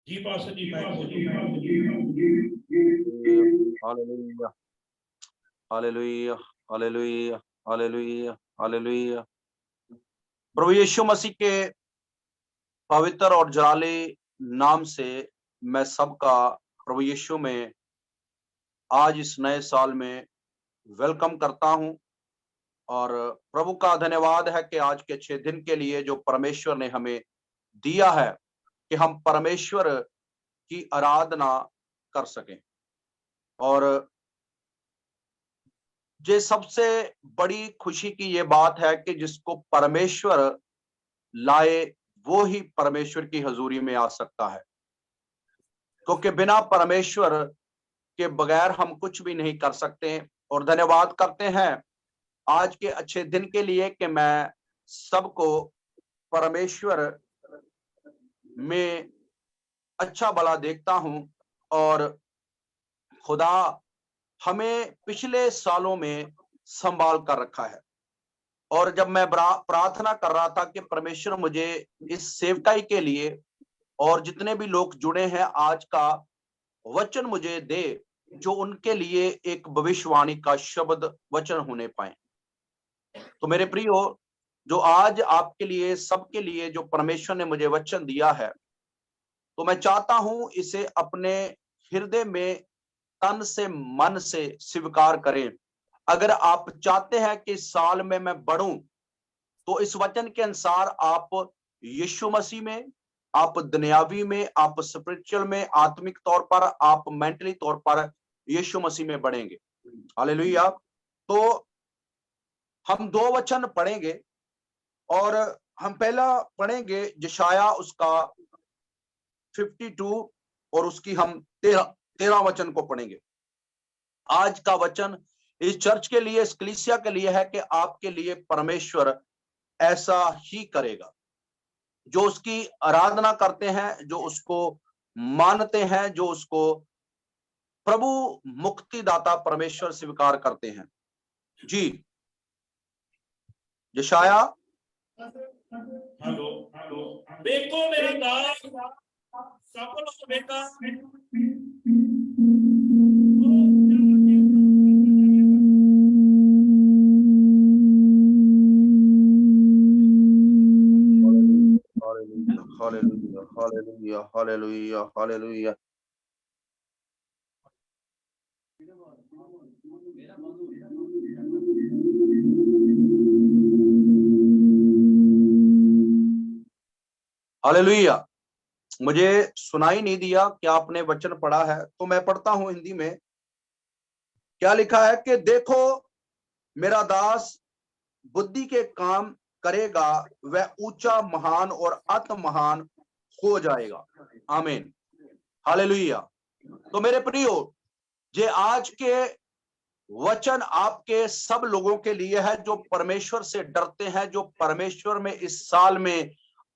जी pastor ji, मैं hallelujah, hallelujah, hallelujah, hallelujah, hallelujah. प्रभु यीशु मसीह के पवित्र और जलाले नाम से मैं सबका प्रभु यीशु में आज इस नए साल में वेलकम करता हूं। और प्रभु का धन्यवाद है कि आज के अच्छे दिन के लिए जो परमेश्वर ने हमें दिया है कि हम परमेश्वर की आराधना कर सकें। और ये सबसे बड़ी खुशी की ये बात है कि जिसको परमेश्वर लाए वो ही परमेश्वर की हजूरी में आ सकता है, क्योंकि बिना परमेश्वर के बगैर हम कुछ भी नहीं कर सकते। और धन्यवाद करते हैं आज के अच्छे दिन के लिए कि मैं सबको परमेश्वर में अच्छा भला देखता हूं। और खुदा हमें पिछले सालों में संभाल कर रखा है। और जब मैं प्रार्थना कर रहा था कि परमेश्वर मुझे इस सेवकाई के लिए और जितने भी लोग जुड़े हैं आज का वचन मुझे दे, जो उनके लिए एक भविष्यवाणी का शब्द वचन होने पाए। तो मेरे प्रियो, जो आज आपके लिए सबके लिए जो परमेश्वर ने मुझे वचन दिया है, तो मैं चाहता हूं इसे अपने हृदय में तन से मन से स्वीकार करें। अगर आप चाहते हैं कि इस साल में मैं बढ़ूं, तो इस वचन के अनुसार आप यीशु मसीह में, आप दुनियावी में, आप स्पिरिचुअल में, आत्मिक तौर पर, आप मेंटली तौर पर यीशु मसीह में बढ़ेंगे। हालेलुया। तो हम दो वचन पढ़ेंगे और हम पहला पढ़ेंगे यशाया उसका 52 और उसकी हम 13 वचन को पढ़ेंगे। आज का वचन इस चर्च के लिए, इस कलीसिया के लिए है कि आपके लिए परमेश्वर ऐसा ही करेगा। जो उसकी आराधना करते हैं, जो उसको मानते हैं, जो उसको प्रभु मुक्तिदाता परमेश्वर स्वीकार करते हैं। जी, यशाया। हेलो हेलो, देखो मेरा दास सफल होगा। Hallelujah, hallelujah, hallelujah, hallelujah. Hallelujah. मुझे सुनाई नहीं दिया क्या आपने वचन पढ़ा है, तो मैं पढ़ता हूं हिंदी में। क्या लिखा है कि देखो मेरा दास बुद्धि के काम करेगा, वह ऊंचा, महान और अति महान हो जाएगा। आमीन, हालेलुया। तो मेरे प्रियो, ये आज के वचन आपके सब लोगों के लिए है जो परमेश्वर से डरते हैं, जो परमेश्वर में इस साल में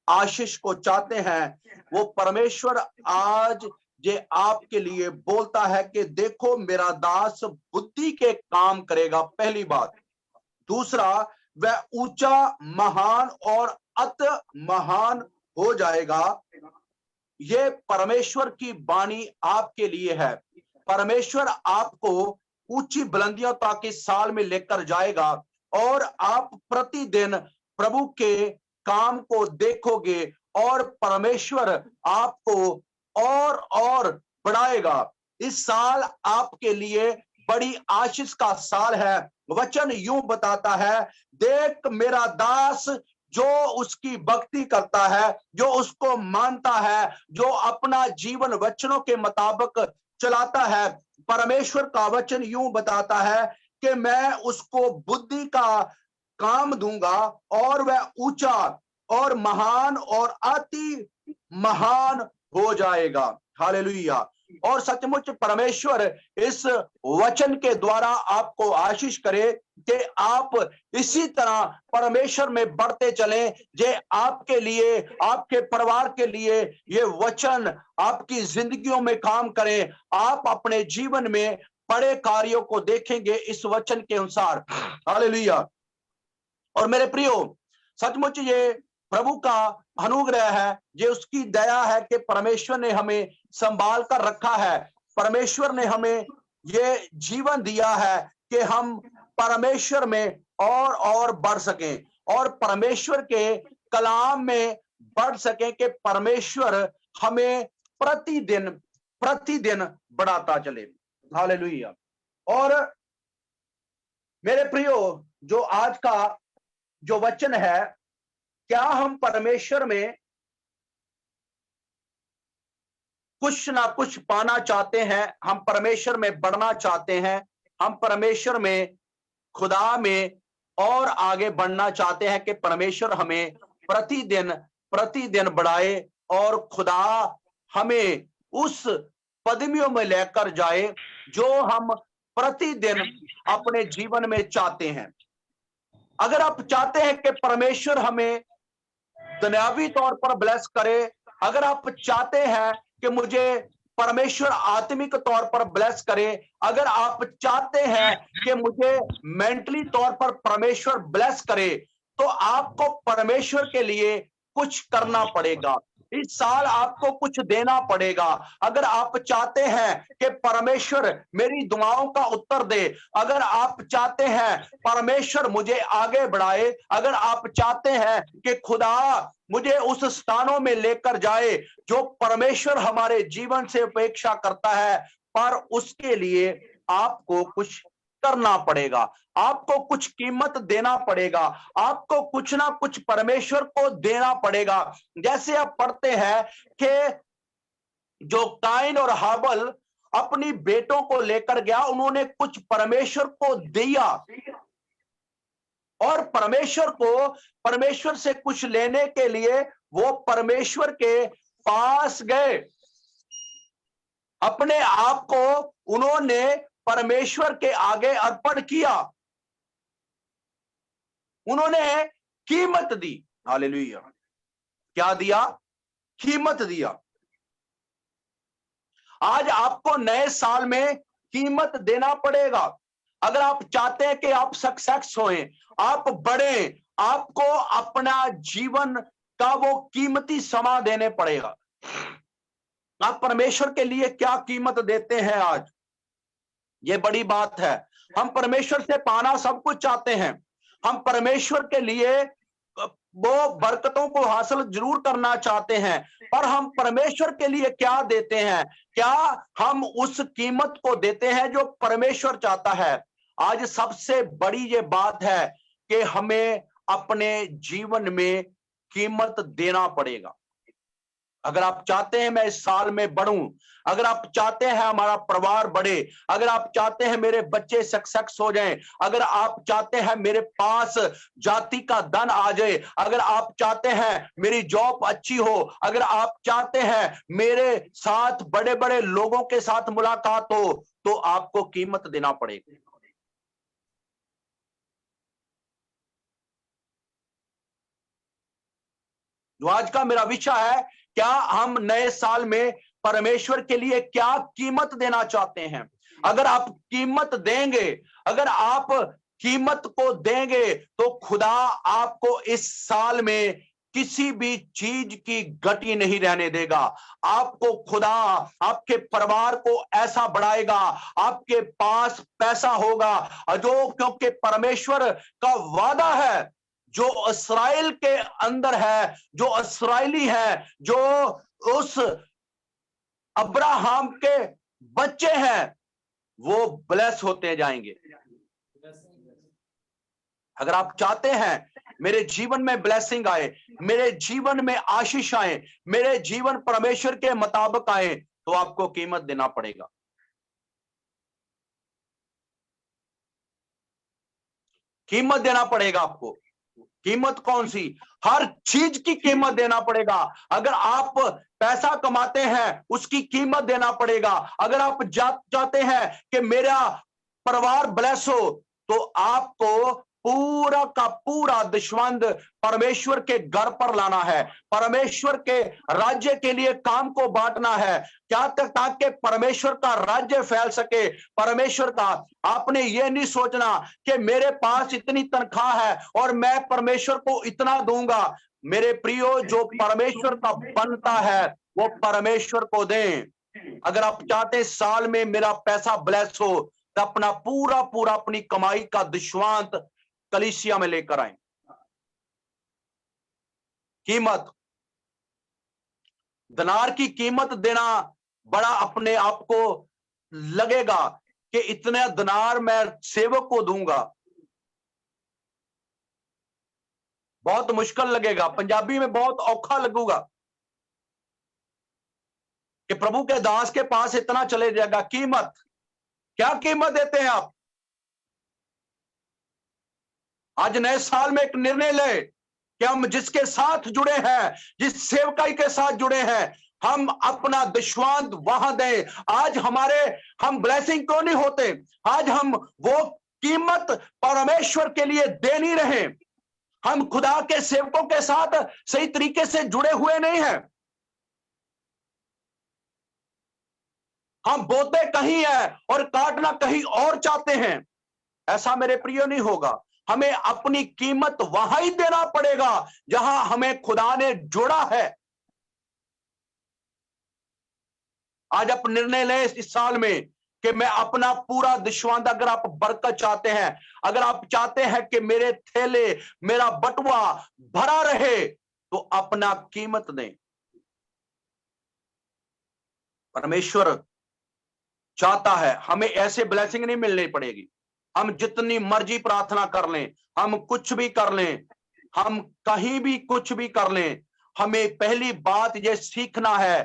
आशीष को चाहते हैं। वो परमेश्वर आज ये आपके लिए बोलता है कि देखो मेरा दास बुद्धि के काम करेगा, पहली बात। दूसरा, वह ऊंचा, महान और अति महान हो जाएगा। ये परमेश्वर की वाणी आपके लिए है। परमेश्वर आपको ऊंची बुलंदियों तक इस साल में लेकर जाएगा और आप प्रतिदिन प्रभु के काम को देखोगे और परमेश्वर आपको और बढ़ाएगा। इस साल आपके लिए बड़ी आशीष का साल है। वचन यूं बताता है, देख मेरा दास जो उसकी भक्ति करता है, जो उसको मानता है, जो अपना जीवन वचनों के मुताबिक चलाता है। परमेश्वर का वचन यूं बताता है कि मैं उसको बुद्धि का काम दूंगा और वह ऊंचा और महान और अति महान हो जाएगा। हालेलुया। और सचमुच परमेश्वर इस वचन के द्वारा आपको आशीष करे कि आप इसी तरह परमेश्वर में बढ़ते चलें। जे आपके लिए, आपके परिवार के लिए ये वचन आपकी जिंदगियों में काम करें। आप अपने जीवन में बड़े कार्यों को देखेंगे इस वचन के अनुसार। हालेलुया। और मेरे प्रियो, सचमुच ये प्रभु का अनुग्रह है, ये उसकी दया है कि परमेश्वर ने हमें संभाल कर रखा है। परमेश्वर ने हमें ये जीवन दिया है कि हम परमेश्वर में और बढ़ सकें और परमेश्वर के कलाम में बढ़ सकें कि परमेश्वर हमें प्रतिदिन प्रतिदिन बढ़ाता चले। हालेलुया। और मेरे प्रियो, जो आज का जो वचन है, क्या हम परमेश्वर में कुछ ना कुछ पाना चाहते हैं? हम परमेश्वर में बढ़ना चाहते हैं, हम परमेश्वर में, खुदा में और आगे बढ़ना चाहते हैं कि परमेश्वर हमें प्रतिदिन प्रतिदिन बढ़ाए और खुदा हमें उस पदवियों में लेकर जाए जो हम प्रतिदिन अपने जीवन में चाहते हैं। अगर आप चाहते हैं कि परमेश्वर हमें दुनियावी तौर पर ब्लेस करे, अगर आप चाहते हैं कि मुझे परमेश्वर आत्मिक तौर पर ब्लेस करे, अगर आप चाहते हैं कि मुझे मेंटली तौर पर परमेश्वर ब्लेस करे, तो आपको परमेश्वर के लिए कुछ करना पड़ेगा। इस साल आपको कुछ देना पड़ेगा। अगर आप चाहते हैं कि परमेश्वर मेरी दुआओं का उत्तर दे, अगर आप चाहते हैं परमेश्वर मुझे आगे बढ़ाए, अगर आप चाहते हैं कि खुदा मुझे उस स्थानों में लेकर जाए जो परमेश्वर हमारे जीवन से अपेक्षा करता है, पर उसके लिए आपको कुछ करना पड़ेगा, आपको कुछ कीमत देना पड़ेगा, आपको कुछ ना कुछ परमेश्वर को देना पड़ेगा। जैसे आप पढ़ते हैं कि जो काइन और हाबल अपनी बेटों को लेकर गया, उन्होंने कुछ परमेश्वर को दिया और परमेश्वर से कुछ लेने के लिए वो परमेश्वर के पास गए। अपने आप को उन्होंने परमेश्वर के आगे अर्पण किया, उन्होंने कीमत दी। हालेलुया। क्या दिया? कीमत दिया। आज आपको नए साल में कीमत देना पड़ेगा। अगर आप चाहते हैं कि आप सक्सेस होएं, आप बढ़ें, आपको अपना जीवन का वो कीमती समा देने पड़ेगा। आप परमेश्वर के लिए क्या कीमत देते हैं आज? ये बड़ी बात है। हम परमेश्वर से पाना सब कुछ चाहते हैं, हम परमेश्वर के लिए वो बरकतों को हासिल जरूर करना चाहते हैं, पर हम परमेश्वर के लिए क्या देते हैं? क्या हम उस कीमत को देते हैं जो परमेश्वर चाहता है? आज सबसे बड़ी ये बात है कि हमें अपने जीवन में कीमत देना पड़ेगा। अगर आप चाहते हैं मैं इस साल में बढ़ूं, अगर आप चाहते हैं हमारा परिवार बढ़े, अगर आप चाहते हैं मेरे बच्चे सक्सेस हो जाएं, अगर आप चाहते हैं मेरे पास जाति का धन आ जाए, अगर आप चाहते हैं मेरी जॉब अच्छी हो, अगर आप चाहते हैं मेरे साथ बड़े बड़े लोगों के साथ मुलाकात हो, तो आपको कीमत देना पड़ेगा। जो आज का मेरा विषय है, क्या हम नए साल में परमेश्वर के लिए क्या कीमत देना चाहते हैं? अगर आप कीमत देंगे, अगर आप कीमत को देंगे, तो खुदा आपको इस साल में किसी भी चीज की गति नहीं रहने देगा। आपको खुदा आपके परिवार को ऐसा बढ़ाएगा, आपके पास पैसा होगा, जो क्योंकि परमेश्वर का वादा है, जो इस्राएल के अंदर है, जो इस्राएली है, जो उस अब्राहम के बच्चे हैं, वो ब्लेस होते जाएंगे। अगर आप चाहते हैं मेरे जीवन में ब्लेसिंग आए, मेरे जीवन में आशीष आए, मेरे जीवन परमेश्वर के मुताबिक आए, तो आपको कीमत देना पड़ेगा। कीमत देना पड़ेगा आपको। कीमत कौन सी? हर चीज की कीमत देना पड़ेगा। अगर आप पैसा कमाते हैं, उसकी कीमत देना पड़ेगा। अगर आप चाहते हैं कि मेरा परिवार ब्लेस हो, तो आपको पूरा का पूरा दशवंध परमेश्वर के घर पर लाना है, परमेश्वर के राज्य के लिए काम को बांटना है। क्या तक? ताकि परमेश्वर का राज्य फैल सके। परमेश्वर का आपने ये नहीं सोचना कि मेरे पास इतनी तनख्वाह है और मैं परमेश्वर को इतना दूंगा। मेरे प्रियो, जो परमेश्वर का बनता है वो परमेश्वर को दें। अगर आप चाहते हैं साल में मेरा पैसा ब्लेस हो, तो अपना पूरा पूरा अपनी कमाई का दशवांत कलीसिया में लेकर आए। कीमत, दिनार की कीमत देना बड़ा अपने आप को लगेगा कि इतने दिनार मैं सेवक को दूंगा, बहुत मुश्किल लगेगा, पंजाबी में बहुत औखा लगूगा कि प्रभु के दास के पास इतना चले जाएगा। कीमत, क्या कीमत देते हैं आप? आज नए साल में एक निर्णय ले कि हम जिसके साथ जुड़े हैं, जिस सेवकाई के साथ जुड़े हैं, हम अपना दशवांत वहां दें। आज हम ब्लेसिंग क्यों नहीं होते? आज हम वो कीमत परमेश्वर के लिए दे नहीं रहे। हम खुदा के सेवकों के साथ सही तरीके से जुड़े हुए नहीं हैं। हम बोते कहीं है और काटना कहीं और चाहते हैं। ऐसा मेरे प्रियो नहीं होगा। हमें अपनी कीमत वहां ही देना पड़ेगा जहां हमें खुदा ने जोड़ा है। आज आप निर्णय लें इस साल में कि मैं अपना पूरा दशवांत, अगर आप बरकत चाहते हैं, अगर आप चाहते हैं कि मेरे थैले, मेरा बटुआ भरा रहे, तो अपना कीमत दें। परमेश्वर चाहता है हमें ऐसे ब्लेसिंग नहीं मिलनी पड़ेगी। हम जितनी मर्जी प्रार्थना कर लें, हम कुछ भी कर लें, हम कहीं भी कुछ भी कर लें, हमें पहली बात यह सीखना है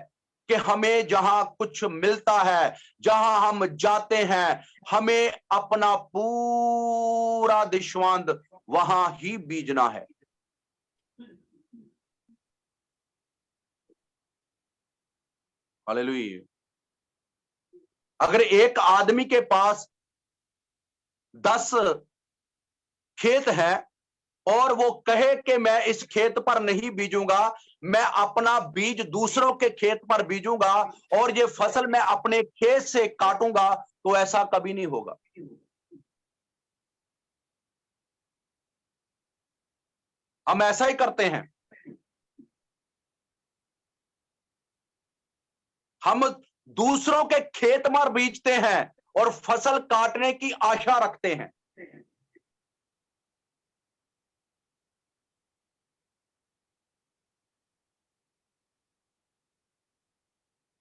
कि हमें जहां कुछ मिलता है, जहां हम जाते हैं, हमें अपना पूरा दशवांत वहां ही बीजना है। हालेलुया। अगर एक आदमी के पास 10 खेत है और वो कहे कि मैं इस खेत पर नहीं बीजूंगा, मैं अपना बीज दूसरों के खेत पर बीजूंगा और ये फसल मैं अपने खेत से काटूंगा, तो ऐसा कभी नहीं होगा। हम ऐसा ही करते हैं। हम दूसरों के खेत में बीजते हैं और फसल काटने की आशा रखते हैं।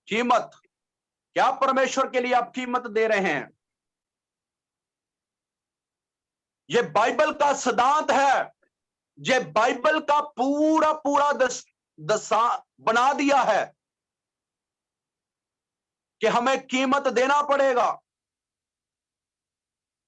कीमत, क्या परमेश्वर के लिए आप कीमत दे रहे हैं? ये बाइबल का सिद्धांत है। ये बाइबल का पूरा पूरा दसा बना दिया है कि हमें कीमत देना पड़ेगा।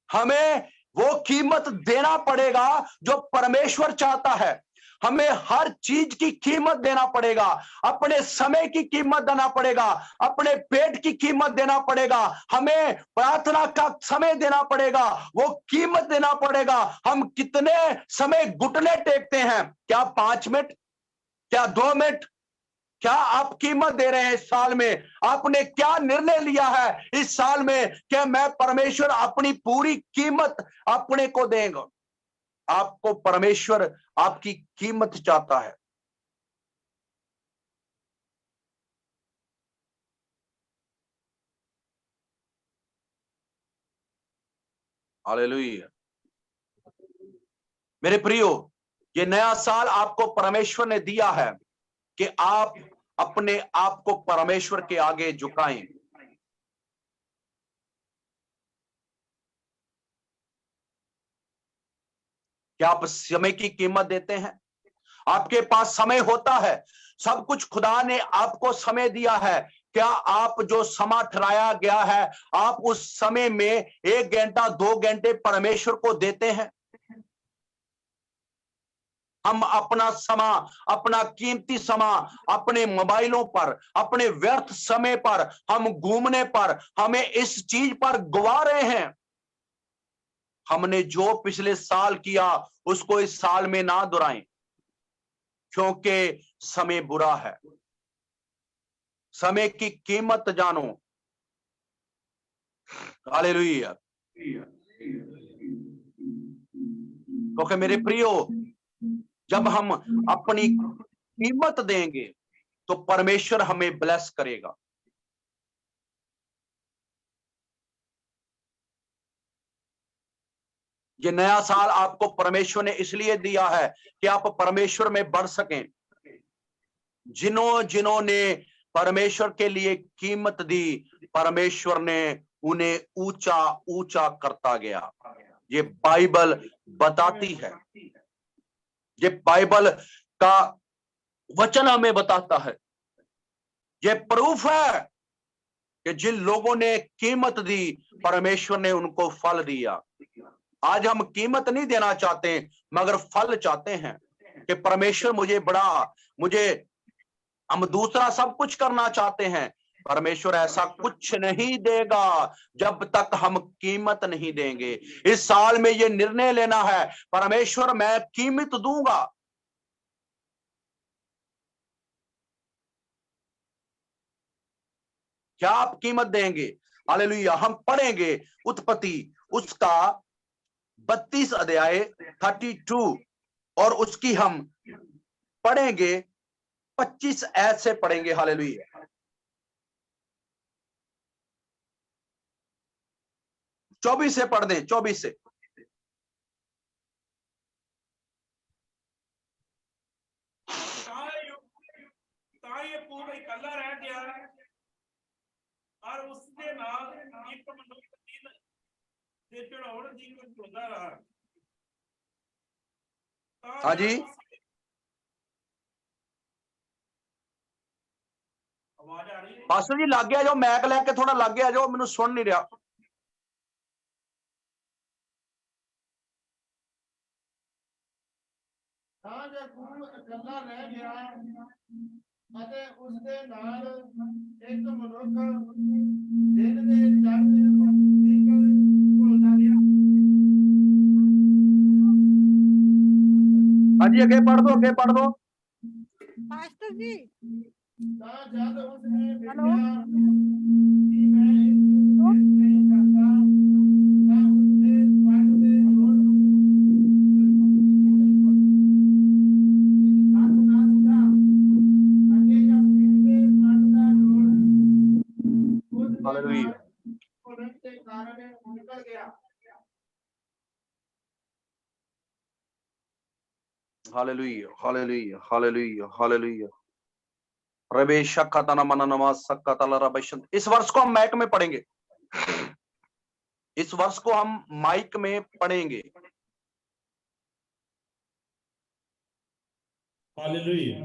हमें वो कीमत देना पड़ेगा जो परमेश्वर चाहता है। हमें हर चीज की कीमत देना पड़ेगा। अपने समय की कीमत देना पड़ेगा, अपने पेट की कीमत देना पड़ेगा, हमें प्रार्थना का समय देना पड़ेगा, वो कीमत देना पड़ेगा। हम कितने समय घुटने टेकते हैं? क्या 5 मिनट? क्या 2 मिनट? क्या आप कीमत दे रहे हैं इस साल में? आपने क्या निर्णय लिया है इस साल में कि मैं परमेश्वर अपनी पूरी कीमत अपने को देगा? आपको परमेश्वर आपकी कीमत चाहता है। हालेलुया। मेरे प्रियो, ये नया साल आपको परमेश्वर ने दिया है कि आप अपने आप को परमेश्वर के आगे झुकाएं। क्या आप समय की कीमत देते हैं? आपके पास समय होता है, सब कुछ खुदा ने आपको समय दिया है। क्या आप जो समय ठहराया गया है, आप उस समय में 1 घंटा 2 घंटे परमेश्वर को देते हैं? हम अपना समय, अपना कीमती समय अपने मोबाइलों पर, अपने व्यर्थ समय पर, हम घूमने पर, हमें इस चीज पर गवा रहे हैं। हमने जो पिछले साल किया उसको इस साल में ना दोहराएं, क्योंकि समय बुरा है। समय की कीमत जानो। हालेलुया। क्योंकि मेरे प्रियो, जब हम अपनी कीमत देंगे तो परमेश्वर हमें ब्लेस करेगा। ये नया साल आपको परमेश्वर ने इसलिए दिया है कि आप परमेश्वर में बढ़ सकें। जिन्होंने परमेश्वर के लिए कीमत दी, परमेश्वर ने उन्हें ऊंचा ऊंचा करता गया। ये बाइबल बताती है, ये बाइबल का वचन हमें बताता है। ये प्रूफ है कि जिन लोगों ने कीमत दी, परमेश्वर ने उनको फल दिया। आज हम कीमत नहीं देना चाहते मगर फल चाहते हैं कि परमेश्वर मुझे बढ़ा, हम दूसरा सब कुछ करना चाहते हैं। परमेश्वर ऐसा कुछ नहीं देगा जब तक हम कीमत नहीं देंगे। इस साल में ये निर्णय लेना है, परमेश्वर मैं कीमत दूंगा। क्या आप कीमत देंगे? हालेलुया। हम पढ़ेंगे उत्पत्ति उसका 32 अध्याय 32 और उसकी हम पढ़ेंगे 25 ऐसे पढ़ेंगे। हालेलुया। 24 से पढ़ दें, 24 से। ये पूरा इकल्ला रह गया और उसके नाल एक मनुष्य दिन दे चढ़ाउण दी कोई जोंदा रहा। हाँ जी, आवाज आ रही है? पास्टर जी लागे आ जाओ, मैक लेके थोड़ा लागे आ जाओ, मैनू सुन नहीं रहा। ਇਕੱਲਾ ਰਹਿ ਗਿਆ ਅਤੇ ਉਸ ਦੇ ਨਾਲ ਇੱਕ ਮਨੁੱਖ ਦਿਨ ਦੇ ਚੜ੍ਹਦੇ ਨਿਕਲ ਘੁਲਦਾ ਗਿਆ। हाँ जी, अगे पढ़ दो, अगे पढ़ दो। पास्टर जी, ਤਾਂ ਜਦ ਉਸ ਨੇ ਵੇਖਿਆ ਕਿ ਮੈਂ ਨਹੀਂ ਕਰਦਾ ਤਾਂ ਉਸ ਦੇ ਕੰਨ ਦੇ ਜੋੜ हालेलुया। के कारण निकल गया। Hallelujah, hallelujah, hallelujah, hallelujah. रबेशकतन मननमा सकतल रबशन। इस वर्ष को हम माइक में पढ़ेंगे, इस वर्ष को हम माइक में पढ़ेंगे। हालेलुया।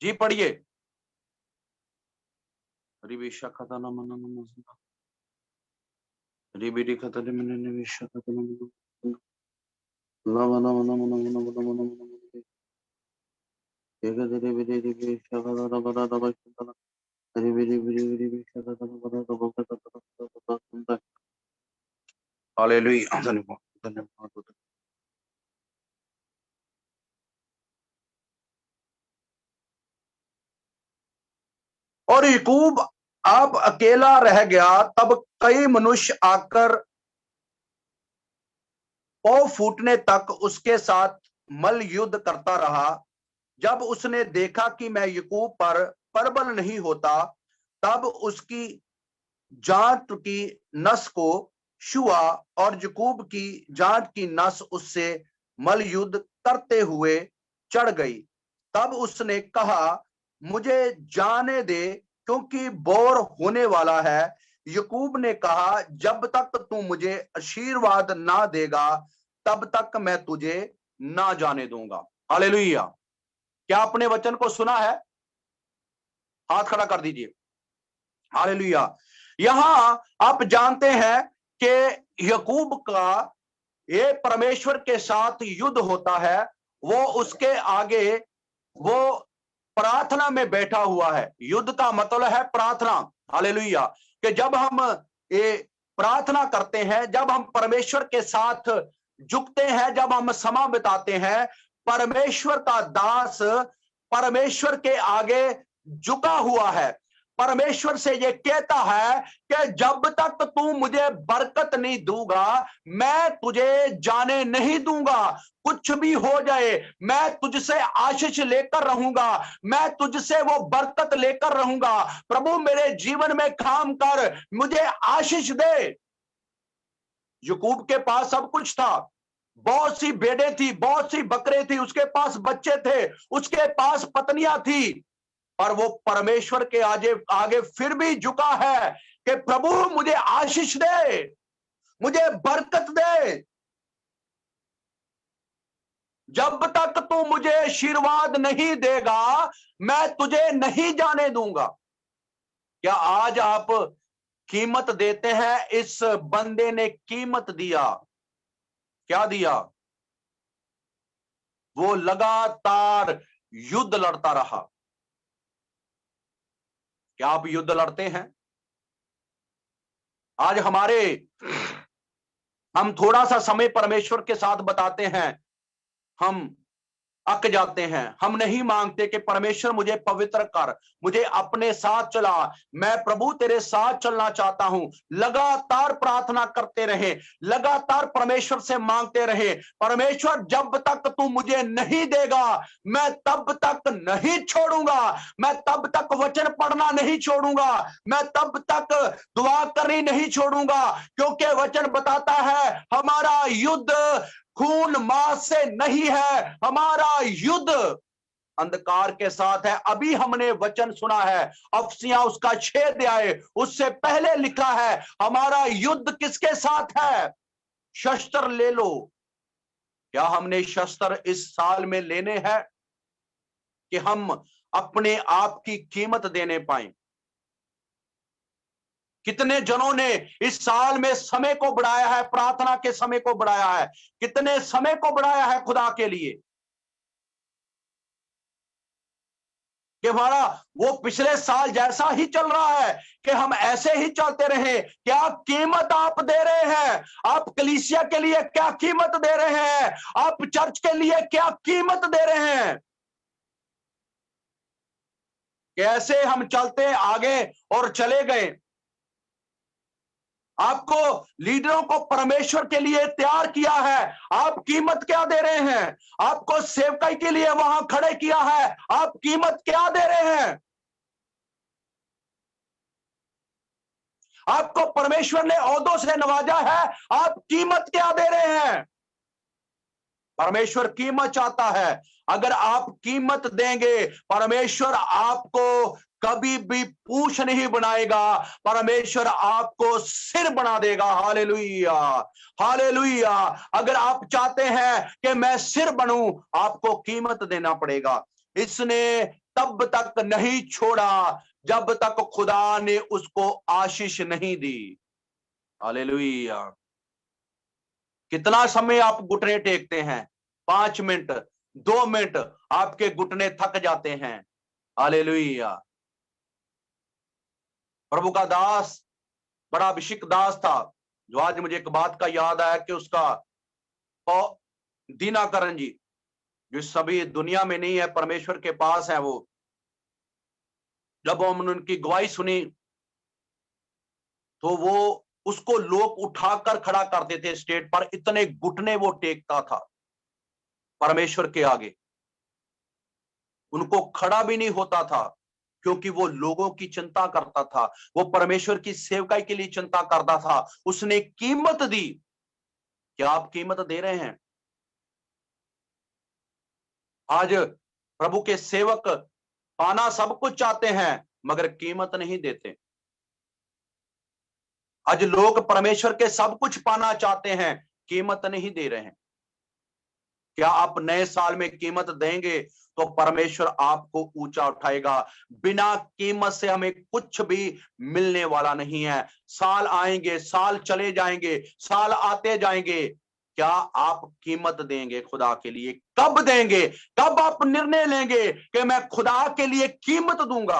जी पढ़िए। रिबेशकतन मननमा रिबिडी खतन मनने विशकतन लवना मना मना मना मना मना मना एक दे बिदे रिबे शकतन बड़ा दबशतन रिबिडी बिडी बिडी शकतन बड़ा दबशतन। हालेलुया, धन्यवाद, धन्यवाद। और याकूब आप अकेला रह गया, तब कई मनुष्य आकर पौ फूटने तक उसके साथ मल युद्ध करता रहा। जब उसने देखा कि मैं याकूब पर प्रबल नहीं होता, तब उसकी जांट की नस को छुआ और याकूब की जांट की नस उससे मल युद्ध करते हुए चढ़ गई। तब उसने कहा, मुझे जाने दे क्योंकि बोर होने वाला है। याकूब ने कहा, जब तक तू मुझे आशीर्वाद ना देगा तब तक मैं तुझे ना जाने दूंगा। हालेलुया। क्या आपने वचन को सुना है? हाथ खड़ा कर दीजिए। हालेलुया। यहां आप जानते हैं कि याकूब का ये परमेश्वर के साथ युद्ध होता है। वो उसके आगे वो प्रार्थना में बैठा हुआ है। युद्ध का मतलब है प्रार्थना। हालेलुया। कि जब हम ये प्रार्थना करते हैं, जब हम परमेश्वर के साथ झुकते हैं, जब हम समय बिताते हैं, परमेश्वर का दास परमेश्वर के आगे झुका हुआ है। परमेश्वर से ये कहता है कि जब तक तू मुझे बरकत नहीं दूंगा मैं तुझे जाने नहीं दूंगा। कुछ भी हो जाए मैं तुझसे आशीष लेकर रहूंगा, मैं तुझसे वो बरकत लेकर रहूंगा। प्रभु मेरे जीवन में काम कर, मुझे आशीष दे। याकूब के पास सब कुछ था, बहुत सी भेड़ें थी, बहुत सी बकरे थी, उसके पास बच्चे थे, उसके पास पत्नियां थी, और वो परमेश्वर के आगे आगे फिर भी झुका है कि प्रभु मुझे आशीष दे, मुझे बरकत दे। जब तक तू मुझे आशीर्वाद नहीं देगा मैं तुझे नहीं जाने दूंगा। क्या आज आप कीमत देते हैं? इस बंदे ने कीमत दिया। क्या दिया? वो लगातार युद्ध लड़ता रहा। क्या आप युद्ध लड़ते हैं? आज हम थोड़ा सा समय परमेश्वर के साथ बताते हैं, हम अक जाते हैं। हम नहीं मांगते कि परमेश्वर मुझे पवित्र कर, मुझे अपने साथ चला, मैं प्रभु तेरे साथ चलना चाहता हूं। लगातार प्रार्थना करते रहे, लगातार परमेश्वर से मांगते रहे, परमेश्वर जब तक तू मुझे नहीं देगा मैं तब तक नहीं छोड़ूंगा, मैं तब तक वचन पढ़ना नहीं छोड़ूंगा, मैं तब तक दुआ करनी नहीं छोड़ूंगा, क्योंकि वचन बताता है हमारा युद्ध खून मांस से नहीं है, हमारा युद्ध अंधकार के साथ है। अभी हमने वचन सुना है, अफसियां उसका 6 अध्याय, उससे पहले लिखा है हमारा युद्ध किसके साथ है? शस्त्र ले लो। क्या हमने शस्त्र इस साल में लेने हैं कि हम अपने आप की कीमत देने पाए? कितने जनों ने इस साल में समय को बढ़ाया है, प्रार्थना के समय को बढ़ाया है, कितने समय को बढ़ाया है खुदा के लिए कि हमारा वो पिछले साल जैसा ही चल रहा है कि हम ऐसे ही चलते रहे। क्या कीमत आप दे रहे हैं? आप कलीसिया के लिए क्या कीमत दे रहे हैं? आप चर्च के लिए क्या कीमत दे रहे हैं? कैसे हम चलते आगे और चले गए? आपको लीडरों को परमेश्वर के लिए तैयार किया है, आप कीमत क्या दे रहे हैं? आपको सेवकाई के लिए वहां खड़े किया है, आप कीमत क्या दे रहे हैं? आपको परमेश्वर ने ओहदों से नवाजा है, आप कीमत क्या दे रहे हैं? परमेश्वर कीमत चाहता है। अगर आप कीमत देंगे परमेश्वर आपको कभी भी पूंछ नहीं बनाएगा, परमेश्वर आपको सिर बना देगा। Hallelujah, hallelujah. अगर आप चाहते हैं कि मैं सिर बनूं, आपको कीमत देना पड़ेगा। इसने तब तक नहीं छोड़ा जब तक खुदा ने उसको आशीष नहीं दी। हालेलुया। कितना समय आप घुटने टेकते हैं? 5 मिनट, 2 मिनट, आपके घुटने थक जाते हैं। हालेलुया। प्रभु का दास, बड़ा अभिषिक्त दास था, जो आज मुझे एक बात का याद आया कि उसका दीनाकरण जी, जो सभी दुनिया में नहीं है, परमेश्वर के पास है, वो जब हमने उनकी गवाही सुनी तो वो उसको लोग उठाकर खड़ा करते थे स्टेज पर, इतने घुटने वो टेकता था परमेश्वर के आगे। उनको खड़ा भी नहीं होता था क्योंकि वो लोगों की चिंता करता था, वो परमेश्वर की सेवकाई के लिए चिंता करता था। उसने कीमत दी। क्या आप कीमत दे रहे हैं? आज प्रभु के सेवक पाना सब कुछ चाहते हैं मगर कीमत नहीं देते। आज लोग परमेश्वर के सब कुछ पाना चाहते हैं, कीमत नहीं दे रहे हैं। क्या आप नए साल में कीमत देंगे तो परमेश्वर आपको ऊंचा उठाएगा। बिना कीमत से हमें कुछ भी मिलने वाला नहीं है। साल आएंगे, साल चले जाएंगे, साल आते जाएंगे। क्या आप कीमत देंगे खुदा के लिए? कब देंगे? कब आप निर्णय लेंगे कि मैं खुदा के लिए कीमत दूंगा?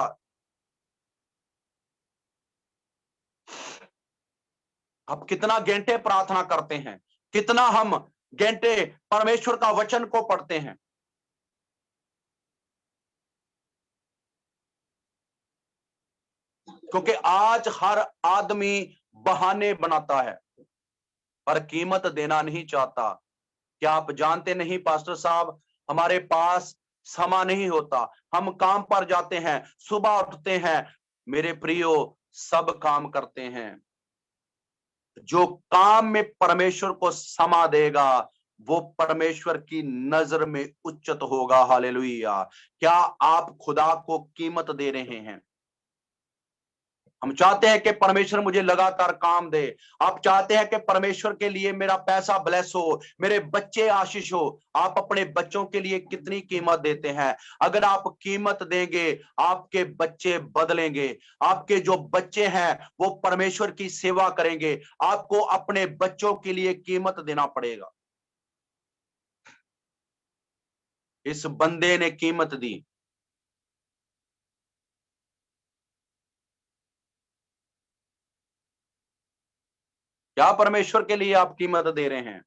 आप कितना घंटे प्रार्थना करते हैं? कितना हम घंटे परमेश्वर का वचन को पढ़ते हैं? क्योंकि आज हर आदमी बहाने बनाता है पर कीमत देना नहीं चाहता। क्या आप जानते नहीं पास्टर साहब, हमारे पास समय नहीं होता, हम काम पर जाते हैं, सुबह उठते हैं, मेरे प्रियो सब काम करते हैं। जो काम में परमेश्वर को समा देगा वो परमेश्वर की नजर में उच्चत होगा। हालेलुया। क्या आप खुदा को कीमत दे रहे हैं? हम चाहते हैं कि परमेश्वर मुझे लगातार काम दे। आप चाहते हैं कि परमेश्वर के लिए मेरा पैसा ब्लेस हो, मेरे बच्चे आशीष हो। आप अपने बच्चों के लिए कितनी कीमत देते हैं? अगर आप कीमत देंगे आपके बच्चे बदलेंगे। आपके जो बच्चे हैं वो परमेश्वर की सेवा करेंगे। आपको अपने बच्चों के लिए कीमत देना पड़ेगा। इस बंदे ने कीमत दी। क्या परमेश्वर के लिए आप कीमत दे रहे हैं?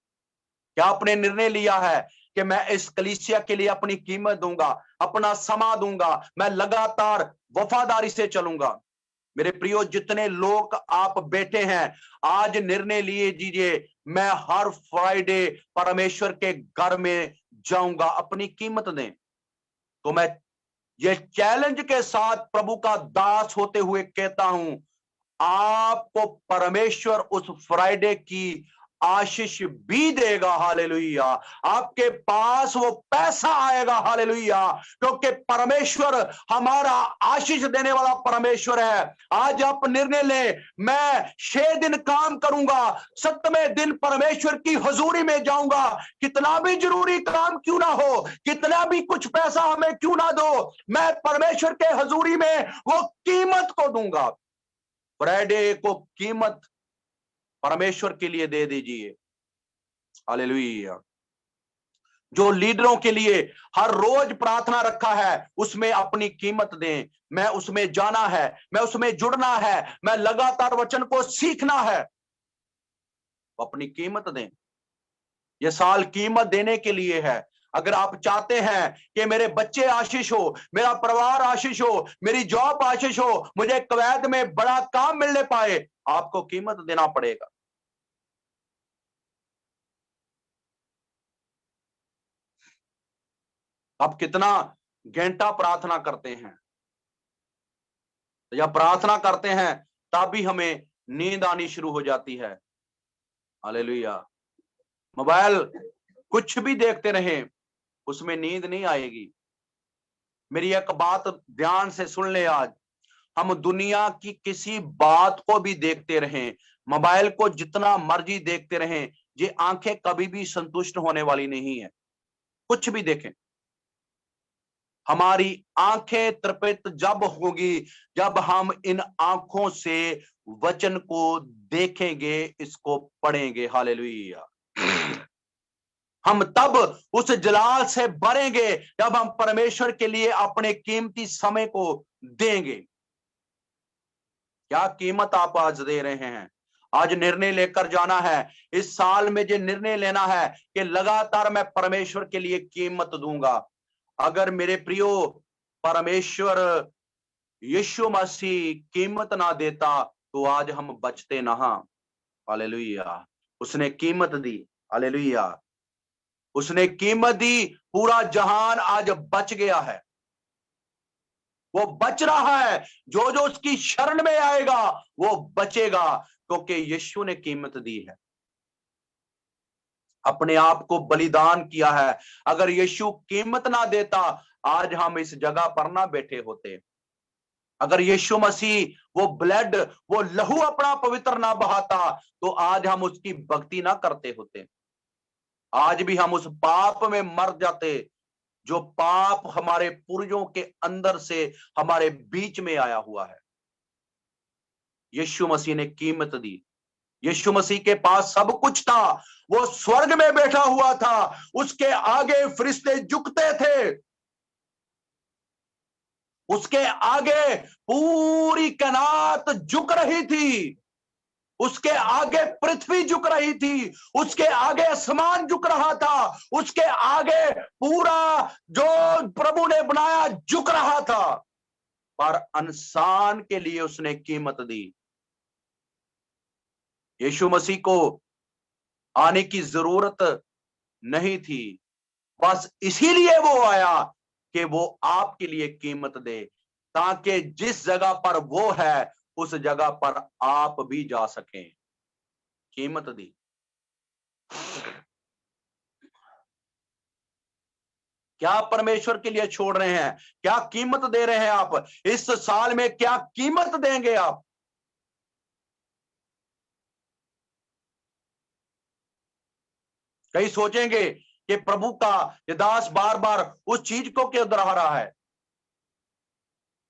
क्या आपने निर्णय लिया है कि मैं इस कलीसिया के लिए अपनी कीमत दूंगा, अपना समा दूंगा, मैं लगातार वफादारी से चलूंगा? मेरे प्रियो, जितने लोग आप बैठे हैं, आज निर्णय लिए दीजिए, मैं हर फ्राइडे परमेश्वर के घर में जाऊंगा। अपनी कीमत दें। तो मैं ये चैलेंज के साथ प्रभु का दास होते हुए कहता हूं, आपको परमेश्वर उस फ्राइडे की आशीष भी देगा। हालेलुया। आपके पास वो पैसा आएगा। हालेलुया। क्योंकि परमेश्वर हमारा आशीष देने वाला परमेश्वर है। आज आप निर्णय लें, मैं 6 दिन काम करूंगा, 7वें दिन परमेश्वर की हजूरी में जाऊंगा। कितना भी जरूरी काम क्यों ना हो, कितना भी कुछ पैसा हमें क्यों ना दो, मैं परमेश्वर के हजूरी में वो कीमत को दूंगा। फ्राइडे को कीमत परमेश्वर के लिए दे दीजिए। हालेलुया। जो लीडरों के लिए हर रोज प्रार्थना रखा है उसमें अपनी कीमत दें। मैं उसमें जाना है, मैं उसमें जुड़ना है, मैं लगातार वचन को सीखना है, अपनी कीमत दें। यह साल कीमत देने के लिए है। अगर आप चाहते हैं कि मेरे बच्चे आशीष हो, मेरा परिवार आशीष हो, मेरी जॉब आशीष हो, मुझे कुवैत में बड़ा काम मिलने पाए, आपको कीमत देना पड़ेगा। आप कितना घंटा प्रार्थना करते हैं? या प्रार्थना करते हैं तब भी हमें नींद आनी शुरू हो जाती है। हालेलुया। मोबाइल कुछ भी देखते रहें, उसमें नींद नहीं आएगी। मेरी एक बात ध्यान से सुन ले, आज हम दुनिया की किसी बात को भी देखते रहें, मोबाइल को जितना मर्जी देखते रहें, ये आंखें कभी भी संतुष्ट होने वाली नहीं है। कुछ भी देखें, हमारी आंखें तृप्त जब होगी जब हम इन आंखों से वचन को देखेंगे, इसको पढ़ेंगे। हालेलुया। हम तब उस जलाल से भरेंगे जब हम परमेश्वर के लिए अपने कीमती समय को देंगे। क्या कीमत आप आज दे रहे हैं? आज निर्णय लेकर जाना है। इस साल में जो निर्णय लेना है कि लगातार मैं परमेश्वर के लिए कीमत दूंगा। अगर मेरे प्रियो परमेश्वर यीशु मसीह कीमत ना देता तो आज हम बचते ना। हालेलुया। उसने कीमत दी। हालेलुया। उसने कीमत दी, पूरा जहान आज बच गया है, वो बच रहा है। जो जो उसकी शरण में आएगा वो बचेगा, क्योंकि यीशु ने कीमत दी है, अपने आप को बलिदान किया है। अगर यीशु कीमत ना देता आज हम इस जगह पर ना बैठे होते। अगर यीशु मसीह वो ब्लड, वो लहू अपना पवित्र ना बहाता तो आज हम उसकी भक्ति ना करते होते। आज भी हम उस पाप में मर जाते जो पाप हमारे पूर्वजों के अंदर से हमारे बीच में आया हुआ है। यीशु मसीह ने कीमत दी। यीशु मसीह के पास सब कुछ था, वो स्वर्ग में बैठा हुआ था, उसके आगे फरिश्ते झुकते थे, उसके आगे पूरी कायनात झुक रही थी, उसके आगे पृथ्वी झुक रही थी, उसके आगे आसमान झुक रहा था, उसके आगे पूरा जो प्रभु ने बनाया झुक रहा था। पर इंसान के लिए उसने कीमत दी। यीशु मसीह को आने की जरूरत नहीं थी, बस इसीलिए वो आया कि वो आपके लिए कीमत दे, ताकि जिस जगह पर वो है उस जगह पर आप भी जा सकें। कीमत दी। क्या आप परमेश्वर के लिए छोड़ रहे हैं? क्या कीमत दे रहे हैं आप? इस साल में क्या कीमत देंगे आप? कई सोचेंगे कि प्रभु का ये दास बार बार उस चीज को क्यों दोहरा रहा है।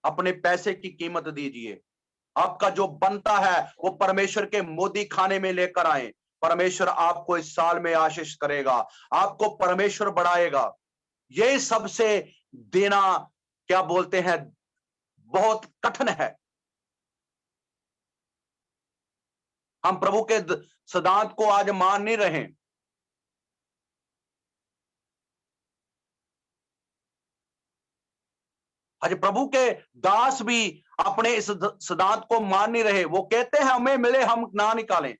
अपने पैसे की कीमत दीजिए। आपका जो बनता है वो परमेश्वर के मोदी खाने में लेकर आए। परमेश्वर आपको इस साल में आशीष करेगा, आपको परमेश्वर बढ़ाएगा। ये सबसे देना क्या बोलते हैं, बहुत कठिन है। हम प्रभु के सिद्धांत को आज मान नहीं रहे। आज प्रभु के दास भी अपने इस सिद्धांत को मान नहीं रहे। वो कहते हैं हमें मिले हम ना निकालें।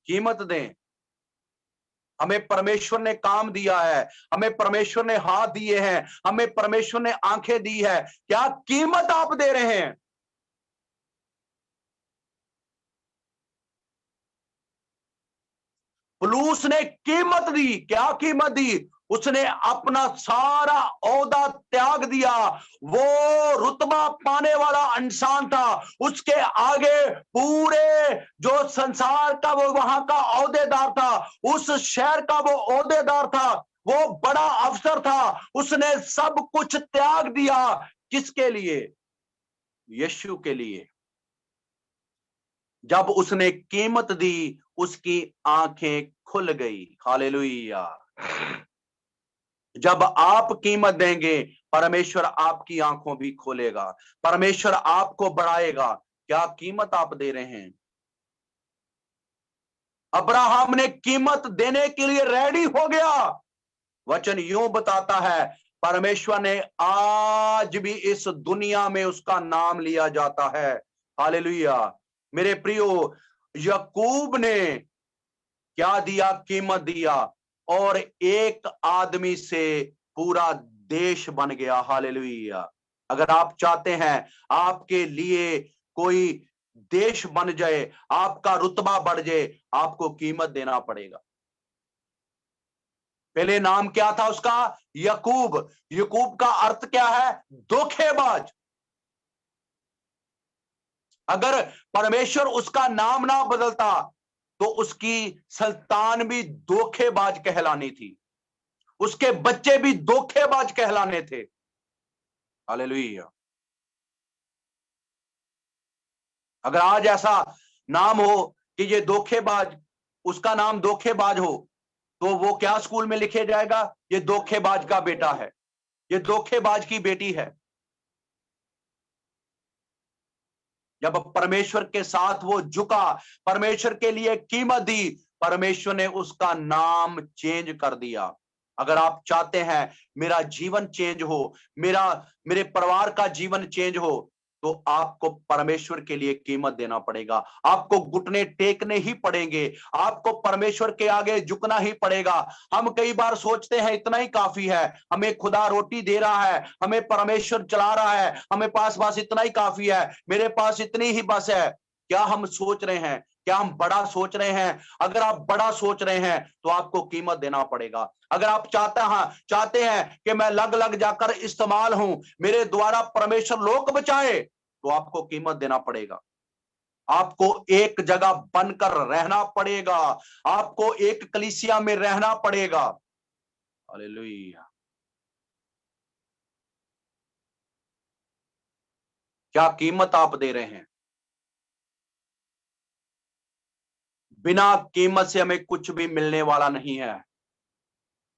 कीमत दें। हमें परमेश्वर ने काम दिया है, हमें परमेश्वर ने हाथ दिए हैं, हमें परमेश्वर ने आंखें दी है। क्या कीमत आप दे रहे हैं? पुलूस ने कीमत दी। क्या कीमत दी? उसने अपना सारा ओहदा त्याग दिया। वो रुतबा पाने वाला इंसान था, उसके आगे पूरे जो संसार का वो वहां का ओहदेदार था, उस शहर का वो ओहदेदार था, वो बड़ा अफसर था। उसने सब कुछ त्याग दिया। किसके लिए? यीशु के लिए। जब उसने कीमत दी, उसकी आंखें खुल गई। हालेलुया। जब आप कीमत देंगे, परमेश्वर आपकी आंखों भी खोलेगा, परमेश्वर आपको बढ़ाएगा। क्या कीमत आप दे रहे हैं? अब्राहम ने कीमत देने के लिए रेडी हो गया। वचन यूं बताता है, परमेश्वर ने आज भी इस दुनिया में उसका नाम लिया जाता है। हालेलुया। मेरे प्रियो, याकूब ने क्या दिया? कीमत दिया, और एक आदमी से पूरा देश बन गया। हालेलुया। अगर आप चाहते हैं आपके लिए कोई देश बन जाए, आपका रुतबा बढ़ जाए, आपको कीमत देना पड़ेगा। पहले नाम क्या था उसका? याकूब। याकूब का अर्थ क्या है? धोखेबाज। अगर परमेश्वर उसका नाम ना बदलता तो उसकी संतान भी धोखेबाज कहलानी थी, उसके बच्चे भी धोखेबाज कहलाने थे। हालेलुया। अगर आज ऐसा नाम हो कि ये धोखेबाज, उसका नाम धोखेबाज हो, तो वो क्या स्कूल में लिखे जाएगा? ये धोखेबाज का बेटा है, ये धोखेबाज की बेटी है। जब परमेश्वर के साथ वो झुका, परमेश्वर के लिए कीमत दी, परमेश्वर ने उसका नाम चेंज कर दिया। अगर आप चाहते हैं मेरा जीवन चेंज हो, मेरे परिवार का जीवन चेंज हो, तो आपको परमेश्वर के लिए कीमत देना पड़ेगा। आपको घुटने टेकने ही पड़ेंगे, आपको परमेश्वर के आगे झुकना ही पड़ेगा। हम कई बार सोचते हैं इतना ही काफी है, हमें खुदा रोटी दे रहा है, हमें परमेश्वर चला रहा है, हमें पास बस इतना ही काफी है, मेरे पास इतनी ही बस है। क्या हम सोच रहे हैं? क्या हम बड़ा सोच रहे हैं? अगर आप बड़ा सोच रहे हैं तो आपको कीमत देना पड़ेगा। अगर आप चाहते हैं कि मैं लग लग जाकर इस्तेमाल हूं, मेरे द्वारा परमेश्वर लोक बचाए, तो आपको कीमत देना पड़ेगा। आपको एक जगह बनकर रहना पड़ेगा, आपको एक कलीसिया में रहना पड़ेगा। हालेलुया। क्या कीमत आप दे रहे हैं? बिना कीमत से हमें कुछ भी मिलने वाला नहीं है।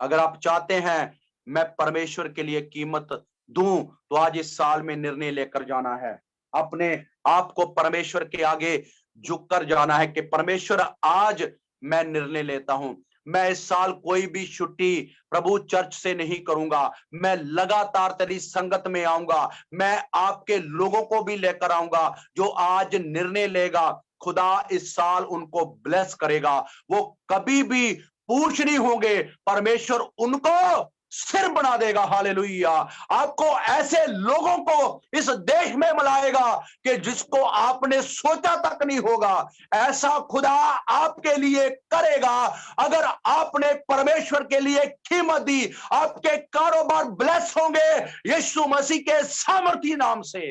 अगर आप चाहते हैं मैं परमेश्वर के लिए कीमत दूं, तो आज इस साल में निर्णय लेकर जाना है। अपने आप को परमेश्वर के आगे झुक कर जाना है कि परमेश्वर आज मैं निर्णय लेता हूं, मैं इस साल कोई भी छुट्टी प्रभु चर्च से नहीं करूंगा, मैं लगातार तेरी संगत में आऊंगा, मैं आपके लोगों को भी लेकर आऊंगा जो आज निर्णय लेगा। खुदा इस साल उनको ब्लेस करेगा, वो कभी भी पूछ नहीं होंगे, परमेश्वर उनको सिर बना देगा। हालेलुया। आपको ऐसे लोगों को इस देश में मिलाएगा कि जिसको आपने सोचा तक नहीं होगा। ऐसा खुदा आपके लिए करेगा अगर आपने परमेश्वर के लिए कीमत दी। आपके कारोबार ब्लेस होंगे यीशु मसीह के सामर्थी नाम से।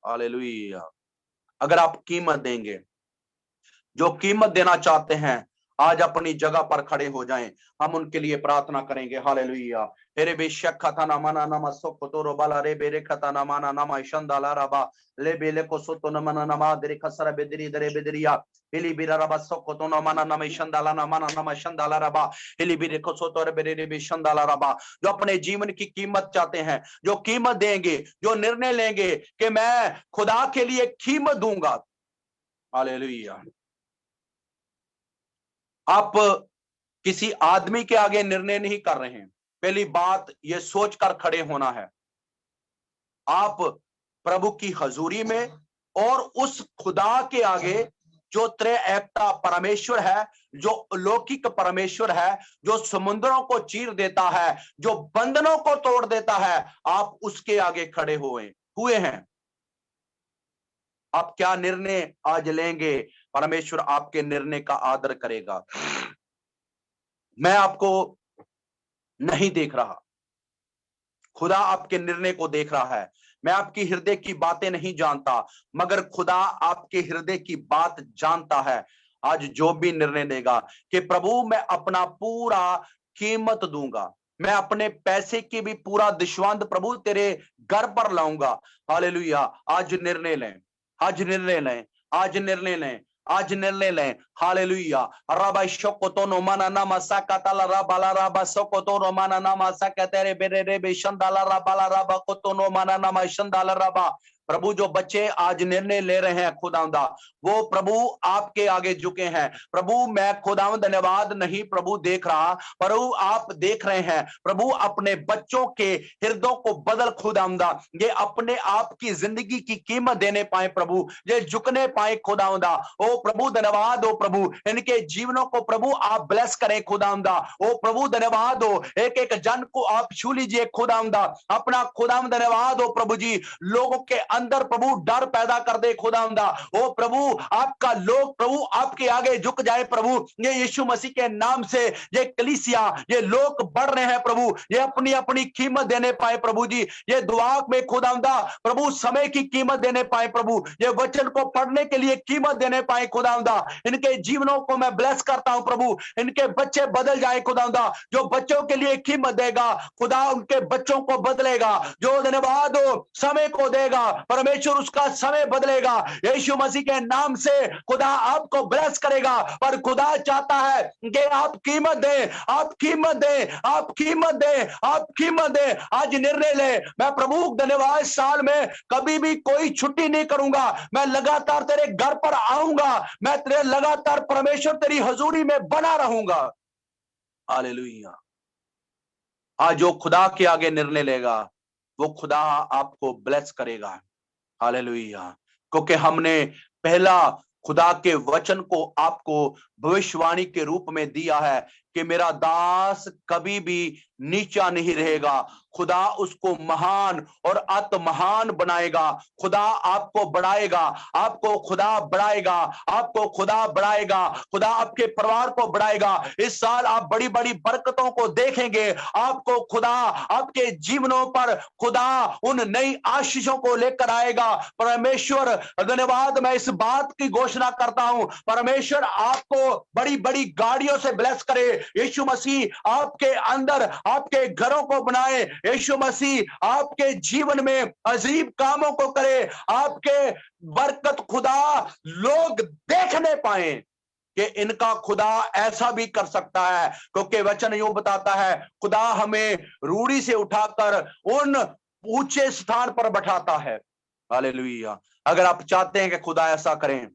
हालेलुया। अगर आप कीमत देंगे, जो कीमत देना चाहते हैं आज अपनी जगह पर खड़े हो जाएं, हम उनके लिए प्रार्थना करेंगे। हालेलुया। तेरे बेशक खताना माना नमा सोकोतोरो बाला रे बेरे खताना माना नमा ईशंदाला रबा ले बेले को सोतो नमना नमा दरे खसरा बेदरी दरे बेदरिया हिली बिरा रबा सोकोतो नमना नमा ईशंदाला नमना नमा ईशंदाला रबा हिली बिरे को सोतो रे बेरे रे ईशंदाला रबा। जो अपने जीवन की कीमत चाहते हैं, जो कीमत देंगे, जो निर्णय लेंगे कि मैं खुदा के लिए कीमत दूंगा। हालेलुया। आप किसी आदमी के आगे निर्णय नहीं कर रहे हैं। पहली बात यह सोचकर खड़े होना है, आप प्रभु की हजूरी में और उस खुदा के आगे जो त्रैएकता परमेश्वर है, जो लौकिक परमेश्वर है, जो समुद्रों को चीर देता है, जो बंधनों को तोड़ देता है, आप उसके आगे खड़े हुए हैं। आप क्या निर्णय आज लेंगे, परमेश्वर आपके निर्णय का आदर करेगा। मैं आपको नहीं देख रहा, खुदा आपके निर्णय को देख रहा है। मैं आपकी हृदय की बातें नहीं जानता, मगर खुदा आपके हृदय की बात जानता है। आज जो भी निर्णय लेगा कि प्रभु मैं अपना पूरा कीमत दूंगा, मैं अपने पैसे की भी पूरा दिशवंत प्रभु तेरे घर पर लाऊंगा। हालेलुया। आज निर्णय लें, आज निर्णय लें, आज निर्णय लें, आज निर्णय लें। हालेलुया। रबा शोकोतो नो माना नामा साकाताला रबाला रबा सोकोतो नो माना नामा साकातेरे बेरे रे बेशंदाला रबाला रबा कोतो नो माना नामा शंदाला रबा। प्रभु जो बच्चे आज निर्णय ले रहे हैं खुदावंदा, वो प्रभु आपके आगे झुके हैं। प्रभु मैं खुदावंद धन्यवाद नहीं प्रभु देख रहा, प्रभु आप देख रहे हैं। प्रभु अपने बच्चों के हृदयों को बदल खुदावंदा, ये अपने आप की जिंदगी की कीमत देने पाए प्रभु, ये झुकने पाए खुदावंदा। ओ प्रभु धन्यवाद हो प्रभु, इनके जीवनों को प्रभु आप ब्लेस करें खुदावंदा। ओ प्रभु धन्यवाद हो, एक एक जन को आप छू लीजिए खुदावंदा, अपना खुदावंद धन्यवाद हो प्रभु जी। लोगों के अंदर प्रभु डर पैदा कर दे खुदावंदा। ओ प्रभु आपका लोग प्रभु आपके आगे झुक जाए प्रभु। ये यीशु मसीह के नाम से ये कलीसिया, ये लोग बढ़ रहे हैं प्रभु, ये अपनी अपनी कीमत देने पाए प्रभु जी। ये दुआ में खुदावंदा प्रभु समय की कीमत देने पाए प्रभु, ये वचन को पढ़ने के लिए कीमत देने पाए खुदावंदा। इनके जीवनों को मैं ब्लेस करता हूं प्रभु, इनके बच्चे बदल जाए खुदावंदा। जो बच्चों के लिए कीमत देगा खुदा उनके बच्चों को बदलेगा। जो धन्यवाद हो समय को देगा परमेश्वर उसका समय बदलेगा। यीशु मसीह के नाम से खुदा आपको ब्लेस करेगा। पर खुदा चाहता है कि आप कीमत दें, आप कीमत दें, आप कीमत दें, आप कीमत दें। आज निर्णय ले, मैं प्रभु धन्यवाद साल में कभी भी कोई छुट्टी नहीं करूंगा, मैं लगातार तेरे घर पर आऊंगा, मैं तेरे लगातार परमेश्वर तेरी हजूरी में बना रहूंगा। हालेलुया। आज जो खुदा के आगे निर्णय लेगा वो खुदा आपको ब्लेस करेगा। हालेलुया। क्योंकि हमने पहला खुदा के वचन को आपको भविष्यवाणी के रूप में दिया है कि मेरा दास कभी भी नीचा नहीं रहेगा, खुदा उसको महान और अत महान बनाएगा। खुदा आपको बढ़ाएगा, आपको खुदा बढ़ाएगा, आपको खुदा बढ़ाएगा, खुदा आपके परिवार को बढ़ाएगा। इस साल आप बड़ी बड़ी बरकतों को देखेंगे। आपको खुदा आपके जीवनों पर खुदा उन नई आशीषों को लेकर आएगा। परमेश्वर धन्यवाद, मैं इस बात की घोषणा करता हूं, परमेश्वर आपको बड़ी बड़ी गाड़ियों से ब्लेस करे। यीशु मसीह आपके अंदर आपके घरों को बनाए। यीशु मसीह आपके जीवन में अजीब कामों को करे। आपके बरकत खुदा लोग देखने पाए कि इनका खुदा ऐसा भी कर सकता है। क्योंकि वचन यूं बताता है खुदा हमें रूढ़ी से उठाकर उन ऊंचे स्थान पर बैठाता है। हालेलुया। अगर आप चाहते हैं कि खुदा ऐसा करें,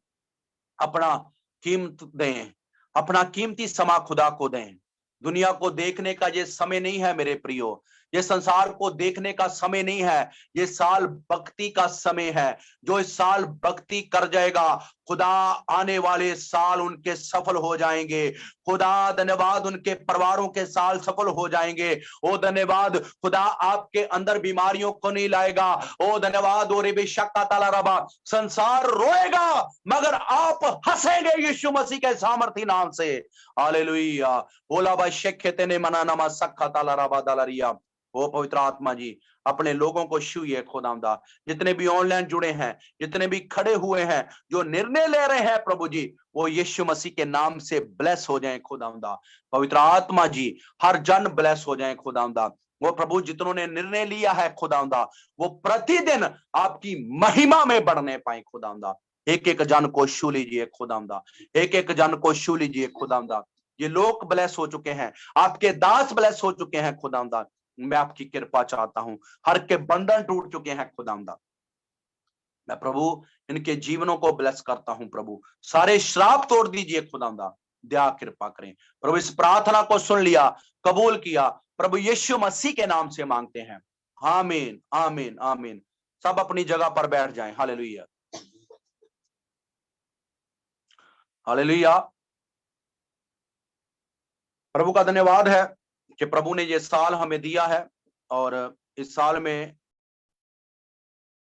अपना कीमत दें, अपना कीमती समा खुदा को दें। दुनिया को देखने का ये समय नहीं है मेरे प्रियो, ये संसार को देखने का समय नहीं है, ये साल भक्ति का समय है। जो इस साल भक्ति कर जाएगा, खुदा आने वाले साल उनके सफल हो जाएंगे। खुदा धन्यवाद, उनके परिवारों के साल सफल हो जाएंगे। ओ धन्यवाद, खुदा आपके अंदर बीमारियों को नहीं लाएगा। ओ धन्यवाद, और बेशक्का ताला रबा, संसार रोएगा मगर आप हंसेंगे यीशु मसीह के सामर्थी नाम से। हालेलुया। बोला भाई शेखेते ने मना नमा सखा ताला रबा दालरिया। ओ पवित्र आत्मा जी, अपने लोगों को छूइए खुदावंदा। जितने भी ऑनलाइन जुड़े हैं, जितने भी खड़े हुए हैं, जो निर्णय ले रहे हैं प्रभु जी, वो यीशु मसीह के नाम से ब्लेस हो जाएं खुदावंदा। पवित्र आत्मा जी, हर जन ब्लेस हो जाएं खुदावंदा। वो प्रभु जितनों ने निर्णय लिया है खुदावंदा, वो प्रतिदिन आपकी महिमा में बढ़ने पाए खुदावंदा। एक एक जन को छू लीजिए खुदावंदा, एक एक जन को छू लीजिए खुदावंदा। ये लोग ब्लेस हो चुके हैं, आपके दास ब्लेस हो चुके हैं खुदावंदा। मैं आपकी कृपा चाहता हूं, हर के बंधन टूट चुके हैं खुदावंदा। मैं प्रभु इनके जीवनों को ब्लेस करता हूं प्रभु, सारे श्राप तोड़ दीजिए खुदावंदा, दया कृपा करें प्रभु। इस प्रार्थना को सुन लिया, कबूल किया प्रभु, यीशु मसीह के नाम से मांगते हैं, आमीन आमीन आमीन। सब अपनी जगह पर बैठ जाएं। Hallelujah hallelujah. प्रभु का धन्यवाद है कि प्रभु ने ये साल हमें दिया है, और इस साल में